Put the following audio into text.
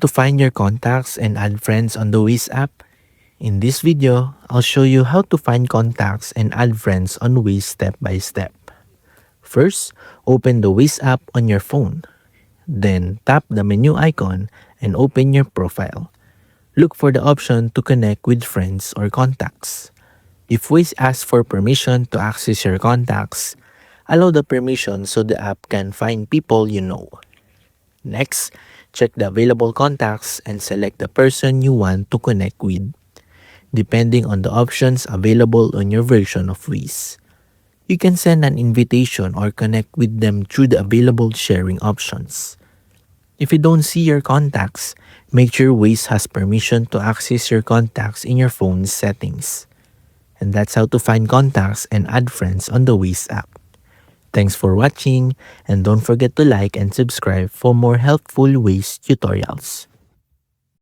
To find your contacts and add friends on the Waze app? In this video, I'll show you how to find contacts and add friends on Waze step by step. First, open the Waze app on your phone. Then, tap the menu icon and open your profile. Look for the option to connect with friends or contacts. If Waze asks for permission to access your contacts, allow the permission so the app can find people you know. Next, check the available contacts and select the person you want to connect with, depending on the options available on your version of Waze. You can send an invitation or connect with them through the available sharing options. If you don't see your contacts, make sure Waze has permission to access your contacts in your phone's settings. And that's how to find contacts and add friends on the Waze app. Thanks for watching, and don't forget to like and subscribe for more helpful Waze tutorials.